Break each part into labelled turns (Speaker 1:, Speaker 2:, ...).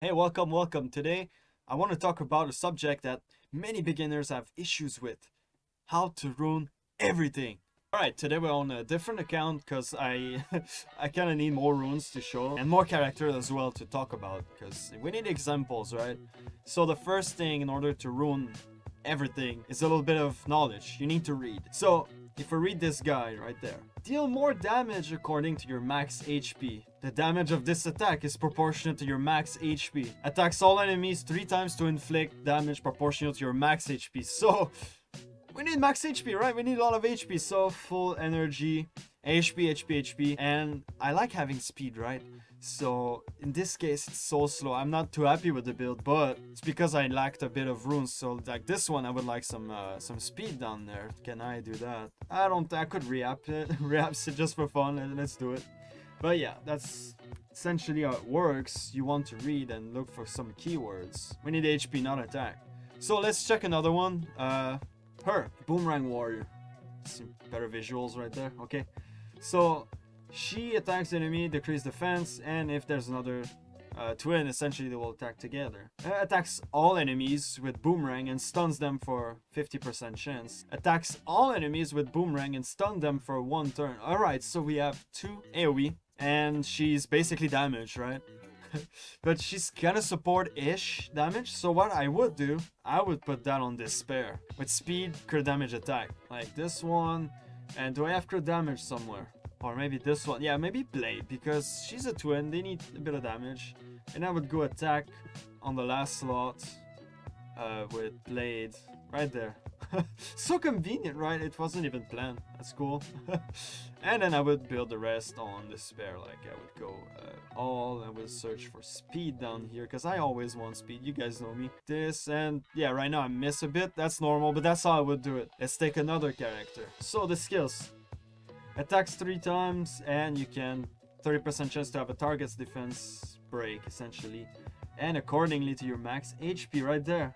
Speaker 1: Hey, welcome. Today, I want to talk about a subject that many beginners have issues with: how to ruin everything. Alright, today we're on a different account because I I kind of need more runes to show and more characters as well to talk about because we need examples, right? So the first thing in order to ruin everything is a little bit of knowledge. You need to read. So if we read this guy right there, deal more damage according to your max HP. The damage of this attack is proportionate to your max HP. Attacks all enemies 3 times to inflict damage proportional to your max HP. So we need max HP, right? We need a lot of HP. So full energy, HP, and I like having speed, right? So in this case, it's so slow. I'm not too happy with the build, but it's because I lacked a bit of runes. So like this one, I would like some speed down there. Can I do that? I could re-up it, re-up it just for fun, and let's do it. But yeah, that's essentially how it works. You want to read and look for some keywords. We need HP, not attack. So let's check another one. Her, Boomerang Warrior. Some better visuals right there. Okay. So she attacks the enemy, decrease defense, and if there's another twin, essentially they will attack together. Attacks all enemies with Boomerang and stuns them for 50% chance. Attacks all enemies with Boomerang and stun them for 1 turn. Alright, so we have 2 AoE, and she's basically damaged, right? But she's kind of support-ish damage, so what I would do, I would put that on Despair. With speed, crit damage attack. Like this one, and do I have crit damage somewhere? Or maybe this one. Yeah, maybe Blade, because she's a twin, they need a bit of damage. And I would go attack on the last slot with Blade. Right there. So convenient, right? It wasn't even planned. That's cool. And then I would build the rest on Despair. Like I would go all, I would search for speed down here, because I always want speed. You guys know me. This, and yeah, right now I miss a bit. That's normal, but that's how I would do it. Let's take another character. So the skills. Attacks 3 times, and you can 30% chance to have a target's defense break, essentially. And accordingly to your max HP right there.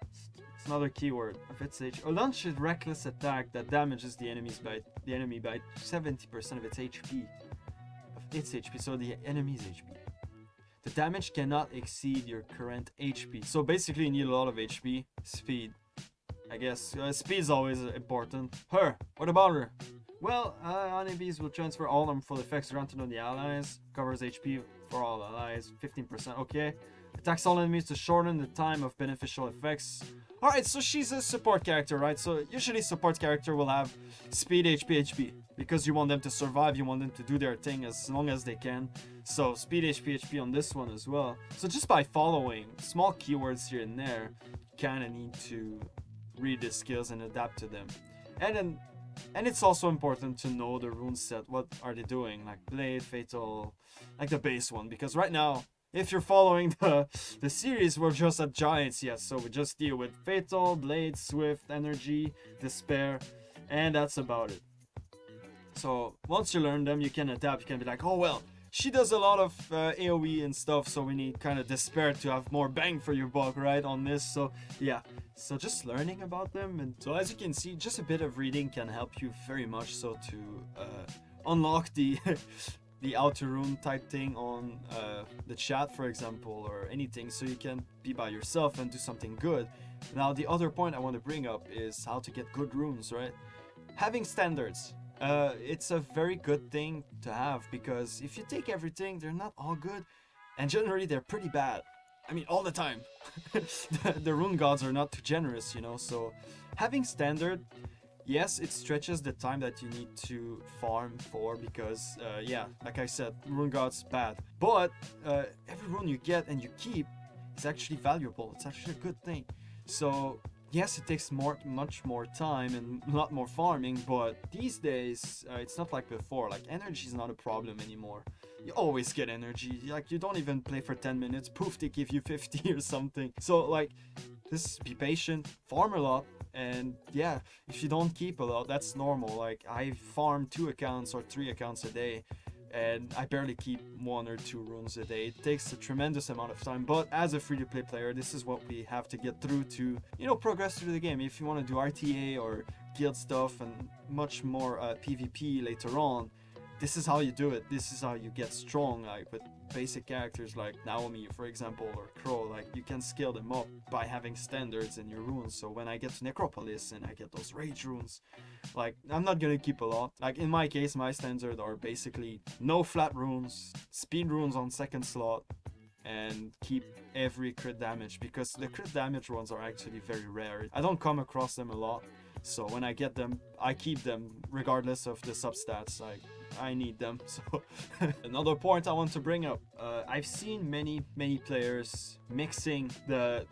Speaker 1: It's another keyword of its HP. Launch a reckless attack that damages the enemy by 70% of its HP. So the enemy's HP. The damage cannot exceed your current HP. So basically you need a lot of HP. Speed. I guess. Speed is always important. Her. What about her? Well, honeybees will transfer all harmful effects granted on the allies. Covers HP for all allies. 15%. Okay. Attacks all enemies to shorten the time of beneficial effects. Alright, so she's a support character, right? So usually support character will have speed, HP. Because you want them to survive, you want them to do their thing as long as they can. So speed, HP on this one as well. So just by following small keywords here and there, you kind of need to read the skills and adapt to them. And it's also important to know the rune set. What are they doing? Like Blade, Fatal, like the base one. Because right now, if you're following the series, we're just at Giants yet. So we just deal with Fatal, Blade, Swift, Energy, Despair, and that's about it. So once you learn them, you can adapt. You can be like, oh well, she does a lot of AoE and stuff, so we need kind of Despair to have more bang for your buck, right, on this. So yeah, so just learning about them. And so as you can see, just a bit of reading can help you very much so to unlock the the outer rune type thing on the chat, for example, or anything, so you can be by yourself and do something good. Now the other point I want to bring up is how to get good runes, right? Having standards. It's a very good thing to have, because if you take everything, they're not all good, and generally they're pretty bad. I mean, all the time. The rune gods are not too generous, you know, so having standard, yes, it stretches the time that you need to farm for, because yeah, like I said, rune gods bad, but every rune you get and you keep is actually valuable. It's actually a good thing. So yes, it takes much more time and a lot more farming, but these days it's not like before. Like energy is not a problem anymore. You always get energy. Like you don't even play for 10 minutes, poof, they give you 50 or something. So like, just be patient, farm a lot, and yeah, if you don't keep a lot, that's normal. Like I farm 2 accounts or 3 accounts a day, and I barely keep 1 or 2 runes a day. It takes a tremendous amount of time, but as a free-to-play player, this is what we have to get through to, you know, progress through the game. If you want to do RTA or guild stuff and much more PvP later on, this is how you do it. This is how you get strong, like with basic characters like Naomi, for example, or Crow. Like you can scale them up by having standards in your runes. So when I get to Necropolis and I get those rage runes, like I'm not gonna keep a lot. Like in my case, my standard are basically no flat runes, speed runes on second slot, and keep every crit damage, because the crit damage ones are actually very rare. I don't come across them a lot, so when I get them, I keep them regardless of the substats. Like I need them. So another point I want to bring up, I've seen many players mixing the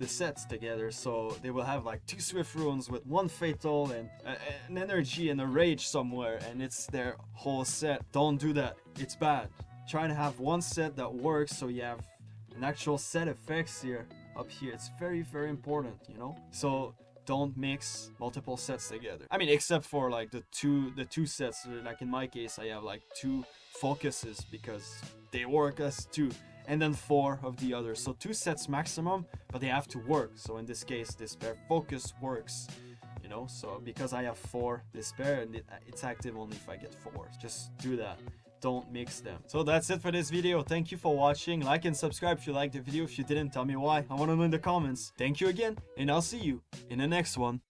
Speaker 1: sets together. So they will have like 2 swift runes with 1 fatal and an energy and a rage somewhere, and it's their whole set. Don't do that, it's bad. Try to have one set that works, so you have an actual set effects here up here. It's very important, you know. So don't mix multiple sets together. I mean, except for like the two sets. Like in my case, I have like 2 focuses because they work as 2, and then 4 of the others. So 2 sets maximum, but they have to work. So in this case, Despair Focus works, you know. So because I have 4 Despair, and it's active only if I get 4. Just do that. Don't mix them. So that's it for this video. Thank you for watching. Like and subscribe if you liked the video. If you didn't, tell me why. I want to know in the comments. Thank you again, and I'll see you in the next one.